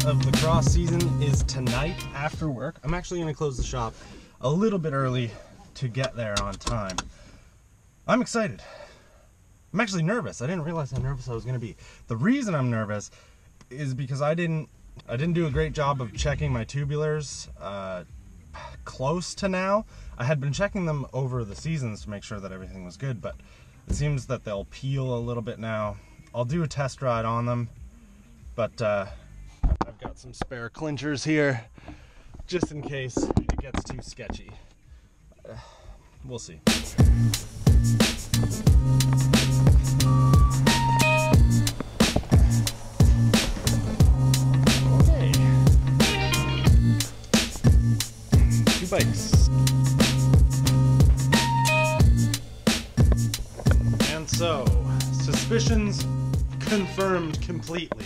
of the cross season is tonight after work. I'm actually going to close the shop a little bit early to get there on time. I'm excited. I'm actually nervous. I didn't realize how nervous I was going to be. The reason I'm nervous is because I didn't do a great job of checking my tubulars close to now. I had been checking them over the seasons to make sure that everything was good, but it seems that they'll peel a little bit now. I'll do a test ride on them, but I've got some spare clinchers here just in case it gets too sketchy. We'll see. Okay. 2 bikes. And so, suspicions confirmed completely.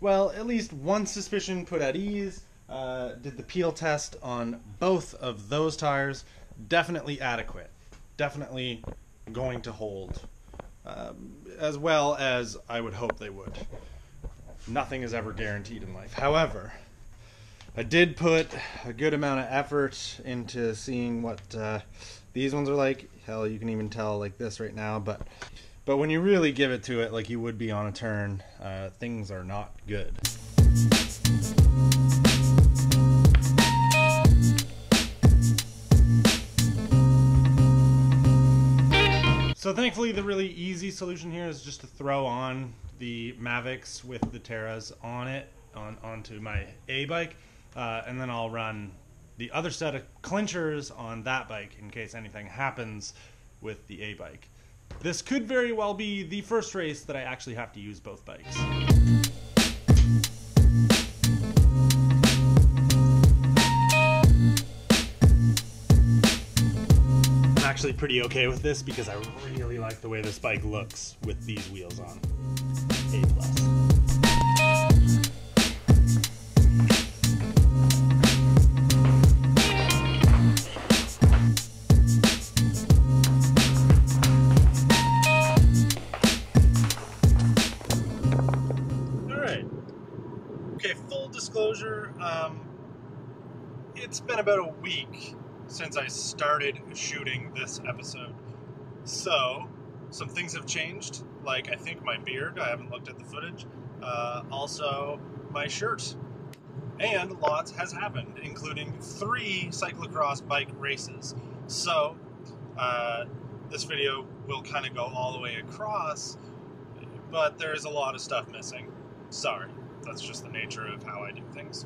Well, at least one suspicion put at ease. Did the peel test on both of those tires. Definitely adequate. Definitely going to hold. As well as I would hope they would. Nothing is ever guaranteed in life. However, I did put a good amount of effort into seeing what these ones are like. Hell, you can even tell like this right now, but when you really give it to it like you would be on a turn, things are not good. So thankfully the really easy solution here is just to throw on the Mavics with the Terras on it, onto my A bike, and then I'll run the other set of clinchers on that bike in case anything happens with the A bike. This could very well be the first race that I actually have to use both bikes. I'm actually pretty okay with this because I really like the way this bike looks with these wheels on. A+. Disclosure, it's been about a week since I started shooting this episode, so some things have changed, like I think my beard. I haven't looked at the footage, also my shirt, and lots has happened, including 3 cyclocross bike races. So this video will kind of go all the way across, but there's a lot of stuff missing. Sorry. That's just the nature of how I do things.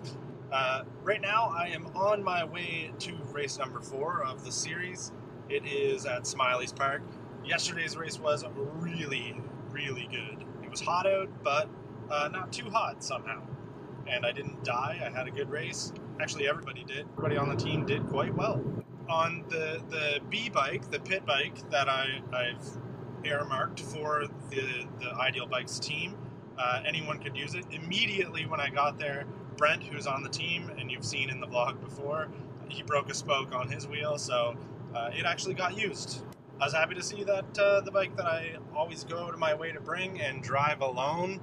Right now, I am on my way to race number 4 of the series. It is at Smiley's Park. Yesterday's race was really, really good. It was hot out, but not too hot somehow. And I didn't die. I had a good race. Actually, everybody did. Everybody on the team did quite well. On the B bike, the pit bike that I've earmarked for the Ideal Bikes team, anyone could use it. Immediately when I got there, Brent, who's on the team, and you've seen in the vlog before, he broke a spoke on his wheel, so it actually got used. I was happy to see that the bike that I always go to my way to bring and drive alone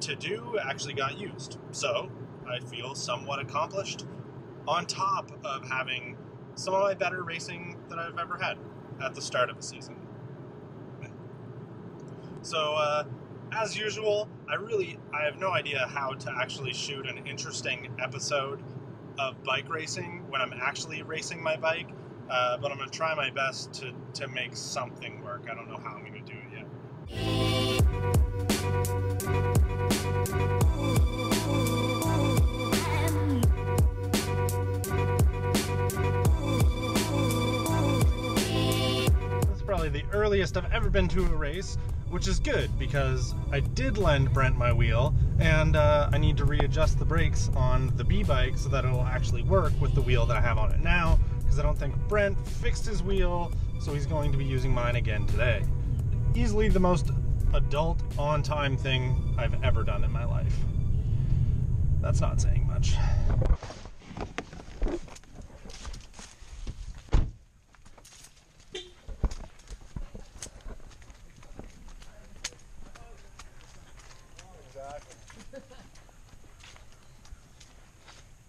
to do actually got used. So I feel somewhat accomplished, on top of having some of my better racing that I've ever had at the start of the season. So, as usual, I have no idea how to actually shoot an interesting episode of bike racing when I'm actually racing my bike, but I'm going to try my best to make something work. I don't know how I'm going to do it yet. This is probably the earliest I've ever been to a race, which is good because I did lend Brent my wheel, and I need to readjust the brakes on the B bike so that it'll actually work with the wheel that I have on it now, because I don't think Brent fixed his wheel, so he's going to be using mine again today. Easily the most adult on-time thing I've ever done in my life. That's not saying much.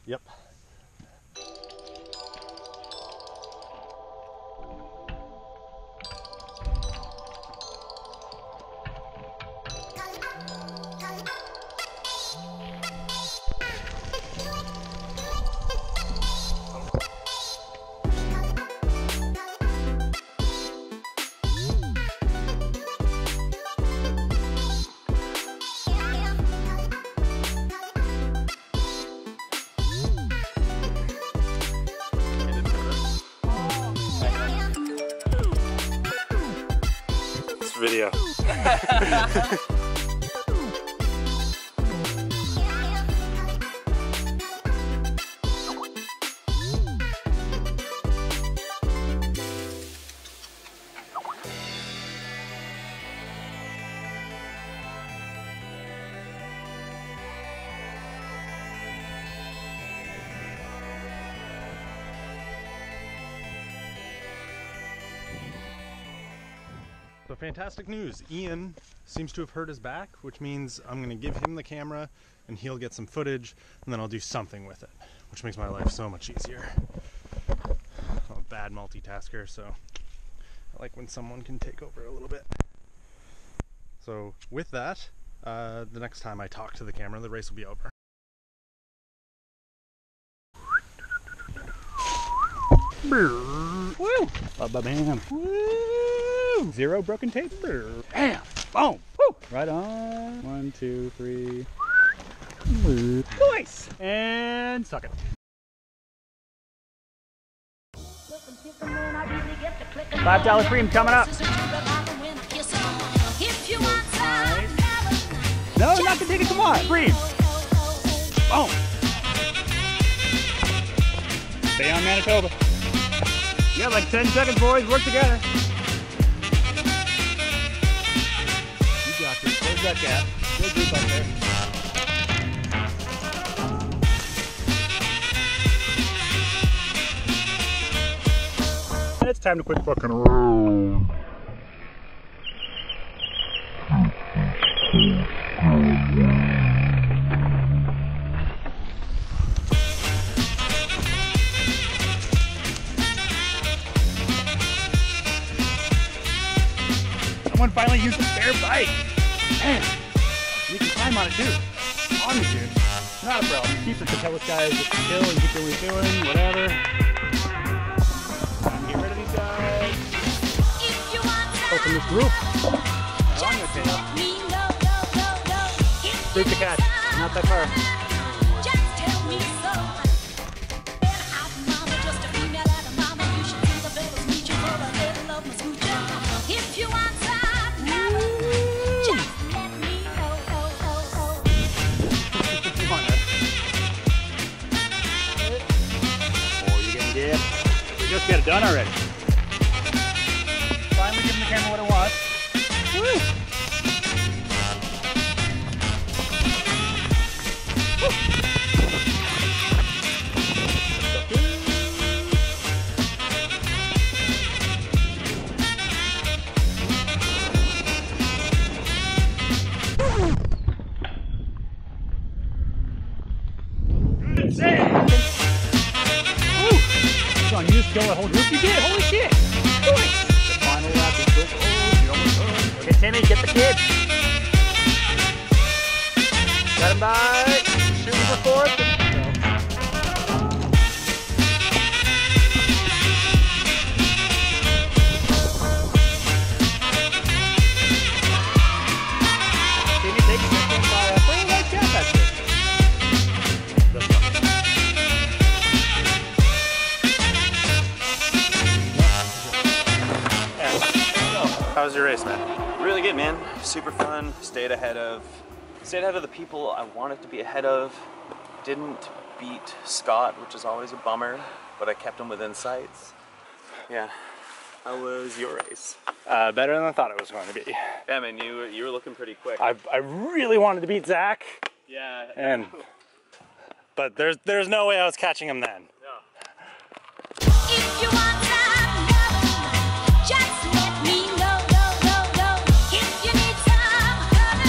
Yep. Video. So fantastic news. Ian seems to have hurt his back, which means I'm going to give him the camera and he'll get some footage and then I'll do something with it, which makes my life so much easier. I'm a bad multitasker, so I like when someone can take over a little bit. So with that, the next time I talk to the camera, the race will be over. Woo! Bam! Woo! 0 broken tape. Bam! Boom! Woo! Right on. 1, 2, 3. Nice! And suck it. $5 cream coming up. Nice. No, not the ticket. Come on, cream. Boom! Stay on Manitoba. You got like 10 seconds, boys. Work together. You got this. Close that gap. Good group up there. And it's time to quit fucking around. Someone finally used a spare bike. Man, you can climb on it too. On the dude. Not a problem. Keep the Capella guys just chill and keep doing what you're doing, whatever. Get rid of these guys. Open this group. I'm gonna take up. Group to catch. Not that far. Just get it done already. Finally giving the camera what it wants. Woo! Woo! That's it! You just kill that whole group. You did! Holy shit! Nice! The final lap is so close. You're almost done. Okay, Timmy, get the kid. Got him by. Shooting for fourth. Timmy takes second by a pretty light gap, that's it. How was your race, man? Really good, man. Super fun. Stayed ahead of the people I wanted to be ahead of. Didn't beat Scott, which is always a bummer, but I kept him within sights. Yeah. How was your race? Better than I thought it was going to be. Yeah, man, you were looking pretty quick. I really wanted to beat Zach. Yeah. But there's no way I was catching him then. No. If you want some love, just let me know. If you need some love,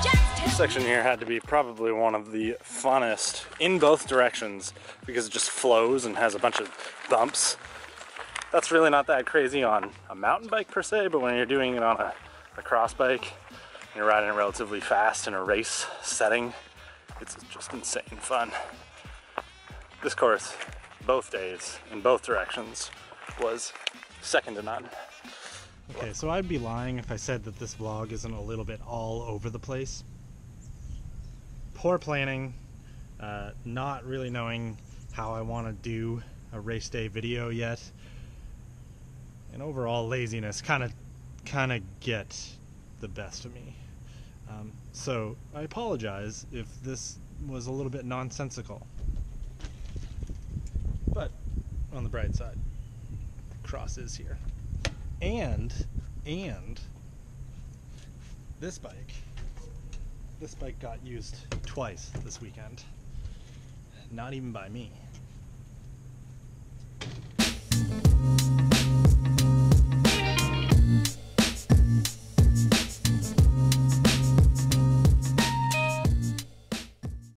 just tell me. section here had to be probably one of the funnest in both directions because it just flows and has a bunch of bumps. That's really not that crazy on a mountain bike per se, but when you're doing it on a cross bike, and you're riding it relatively fast in a race setting, it's just insane fun. This course, both days, in both directions, was second to none. Okay, so I'd be lying if I said that this vlog isn't a little bit all over the place. Poor planning, not really knowing how I want to do a race day video yet, and overall laziness kind of get the best of me. So I apologize if this was a little bit nonsensical. But on the bright side, cross is here. And this bike got used twice this weekend. Not even by me.